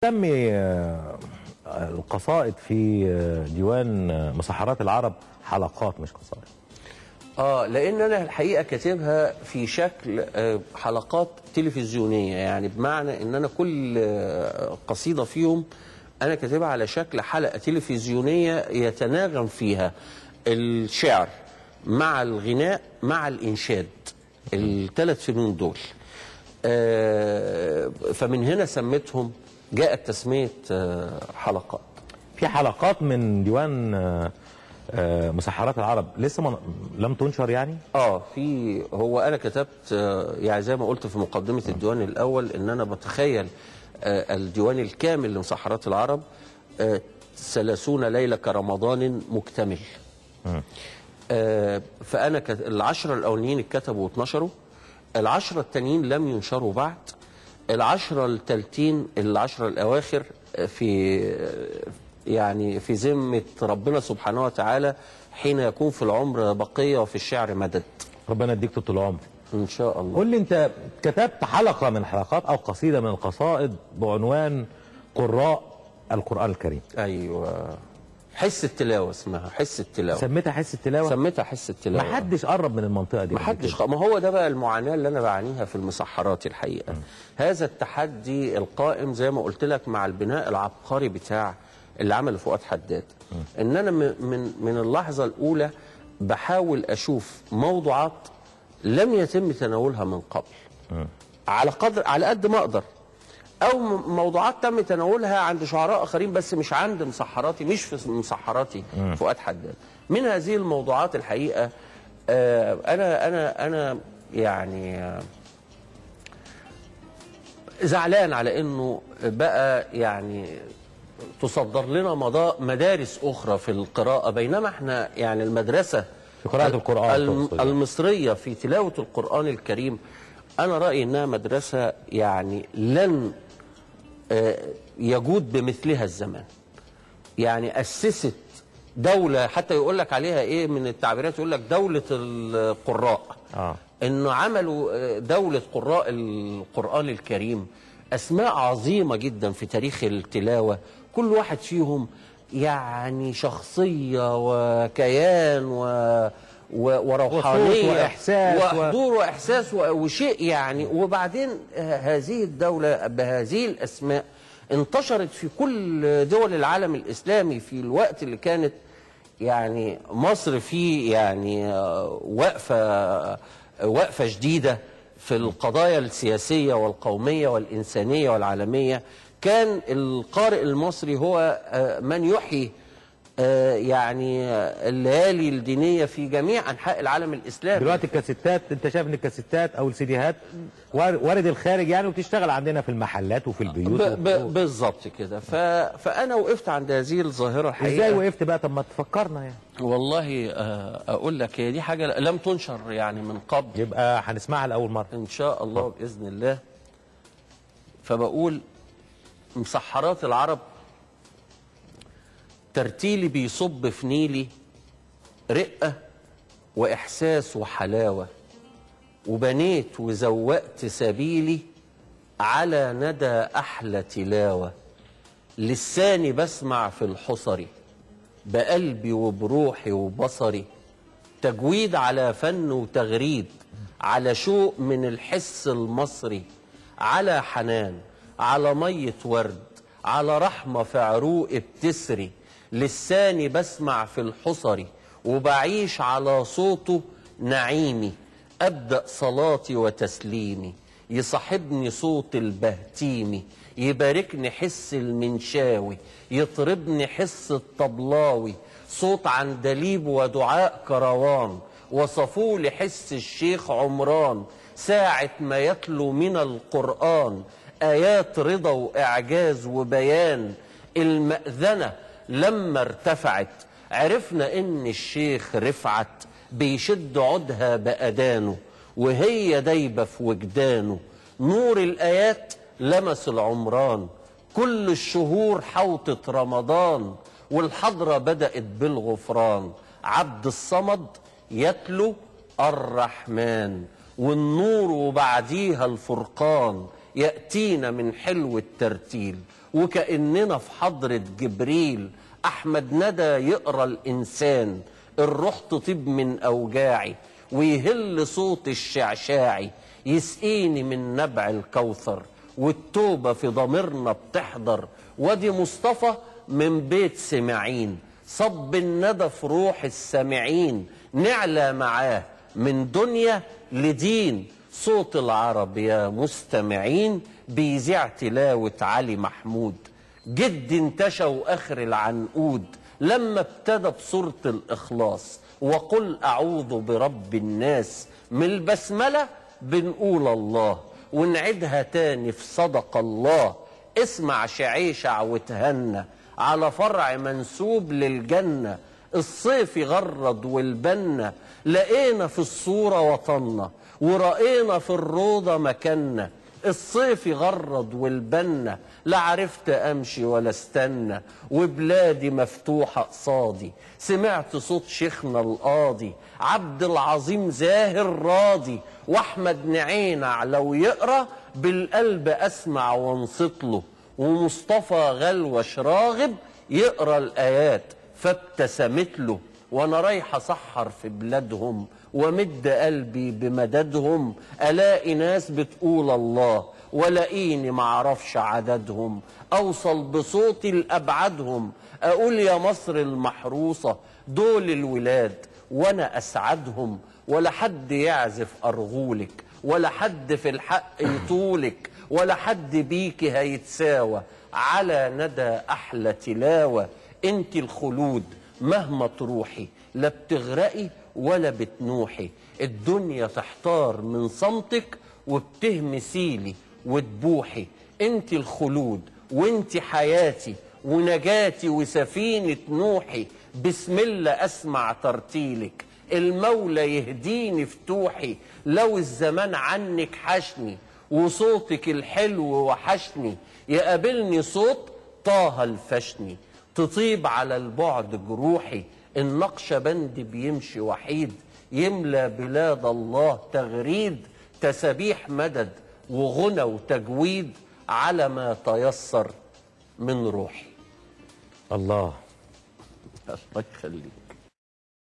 سمي القصائد في ديوان مسحرات العرب حلقات مش قصائد. لان انا الحقيقه كاتبها في شكل حلقات تلفزيونيه، يعني بمعنى ان انا كل قصيده فيهم انا كاتبها على شكل حلقه تلفزيونيه يتناغم فيها الشعر مع الغناء مع الانشاد، الثلاث فنون دول. فمن هنا سميتهم، جاءت تسميه حلقات. في حلقات من ديوان مسحرات العرب لسه لم تنشر يعني؟ هو انا كتبت يعني زي ما قلت في مقدمه الديوان الاول ان انا بتخيل الديوان الكامل لمسحرات العرب 30 ليله كرمضان مكتمل. فانا العشرة الاولانيين اتكتبوا واتنشروا، العشرة التانيين لم ينشروا بعد، العشرة التالتين العشرة الاواخر في ذمه ربنا سبحانه وتعالى حين يكون في العمر بقيه وفي الشعر مدد. ربنا يديك طول العمر ان شاء الله. قول لي، انت كتبت حلقه من الحلقات او قصيده من القصائد بعنوان قراء القرآن الكريم. ايوه، حس التلاوه اسمها، حس التلاوه. سميتها حس التلاوه؟ سميتها حس التلاوه. ما حدش قرب من المنطقه دي. ما حدش ما هو ده بقى المعاناه اللي انا بعانيها في المسحرات الحقيقه. هذا التحدي القائم زي ما قلت لك مع البناء العبقري بتاع اللي عمله فؤاد حداد. ان انا من اللحظه الاولى بحاول اشوف موضوعات لم يتم تناولها من قبل على قد ما اقدر، او موضوعات تم تناولها عند شعراء اخرين بس مش عند مسحراتي، مش في مسحراتي فؤاد حداد. من هذه الموضوعات الحقيقه انا يعني زعلان على انه بقى يعني تصدر لنا مدارس اخرى في القراءه، بينما احنا يعني المدرسه في قراءه القرآن المصريه في تلاوه القرآن الكريم، انا رايي انها مدرسه يعني لن يجود بمثلها الزمان. يعني اسست دوله، حتى يقول لك عليها ايه من التعبيرات، يقول لك دوله القراء. انه عملوا دوله قراء القرآن الكريم، اسماء عظيمه جدا في تاريخ التلاوه، كل واحد فيهم يعني شخصيه وكيان وروحانيه واحساس وحضور واحساس وشيء يعني. وبعدين هذه الدوله بهذه الاسماء انتشرت في كل دول العالم الاسلامي في الوقت اللي كانت يعني مصر فيه يعني وقفه شديده في القضايا السياسيه والقوميه والانسانيه والعالميه. كان القارئ المصري هو من يحيي يعني الليالي الدينيه في جميع انحاء العالم الاسلامي. دلوقتي الكاسيتات، انت شايف ان الكاسيتات او السيديهات وارد الخارج يعني، وتشتغل عندنا في المحلات وفي البيوت بالظبط كده. فانا وقفت عند هذه الظاهره الحقيقه. ازاي وقفت بقى؟ طب ما تفكرنا يعني. والله اقول لك، هي دي حاجه لم تنشر يعني من قبل، يبقى هنسمعها لاول مره ان شاء الله باذن الله. فبقول: مسحرات العرب، ترتيلي بيصب في نيلي رقة وإحساس وحلاوة، وبنيت وزوقت سبيلي على ندى أحلى تلاوة. لساني بسمع في الحصري بقلبي وبروحي وبصري، تجويد على فن وتغريد، على شوق من الحس المصري، على حنان، على مية ورد، على رحمة في عروق بتسري. لساني بسمع في الحصري وبعيش على صوته نعيمي، أبدأ صلاتي وتسليمي، يصاحبني صوت البهتيمي، يباركني حس المنشاوي، يطربني حس الطبلاوي، صوت عندليب ودعاء كروان، وصفولي حس الشيخ عمران، ساعة ما يتلو من القرآن آيات رضا وإعجاز وبيان. المأذنة لما ارتفعت عرفنا إن الشيخ رفعت بيشد عودها بأدانه، وهي دايبة في وجدانه. نور الآيات لمس العمران، كل الشهور حوطت رمضان، والحضرة بدأت بالغفران. عبد الصمد يتلو الرحمن، والنور وبعديها الفرقان، يأتينا من حلو الترتيل، وكأننا في حضرة جبريل. أحمد ندى يقرأ الإنسان، الروح تطيب من أوجاعي، ويهل صوت الشعشاعي، يسقيني من نبع الكوثر، والتوبة في ضميرنا بتحضر. وادي مصطفى من بيت سماعين، صب الندى في روح السامعين، نعلى معاه من دنيا لدين. صوت العرب يا مستمعين بيذيع تلاوة علي محمود، جد انتشى واخر العنقود، لما ابتدى بصورة الإخلاص وقل أعوذ برب الناس. من البسملة بنقول الله، ونعيدها تاني في صدق الله. اسمع شعيشع وتهنى على فرع منسوب للجنة، الصيف يغرد والبنة، لقينا في الصورة وطننا ورأينا في الروضة مكاننا. الصيف يغرد والبنة، لا عرفت أمشي ولا استنى، وبلادي مفتوحة قصادي. سمعت صوت شيخنا القاضي عبد العظيم زاهر راضي، وأحمد نعينع لو يقرأ بالقلب أسمع وانصت له، ومصطفى غلوش راغب يقرأ الآيات فابتسمت له. وانا رايح اسحر في بلادهم ومد قلبي بمددهم، الاقي ناس بتقول الله ولاقيني معرفش عددهم، اوصل بصوتي لابعدهم اقول يا مصر المحروسه دول الولاد وانا اسعدهم. ولا حد يعزف ارغولك، ولا حد في الحق يطولك، ولا حد بيكي هيتساوى على ندى احلى تلاوه. انت الخلود مهما تروحي، لا بتغرقي ولا بتنوحي، الدنيا تحتار من صمتك وبتهمسيلي وتبوحي. انت الخلود وانت حياتي ونجاتي وسفينة نوحي، بسم الله اسمع ترتيلك، المولى يهديني فتوحي. لو الزمان عنك حشني وصوتك الحلو وحشني، يقابلني صوت طه الفشني، تطيب على البعد جروحي. النقشبند بيمشي وحيد، يملى بلاد الله تغريد، تسابيح مدد وغنى وتجويد، على ما تيسر من روحي. الله الله يخليك.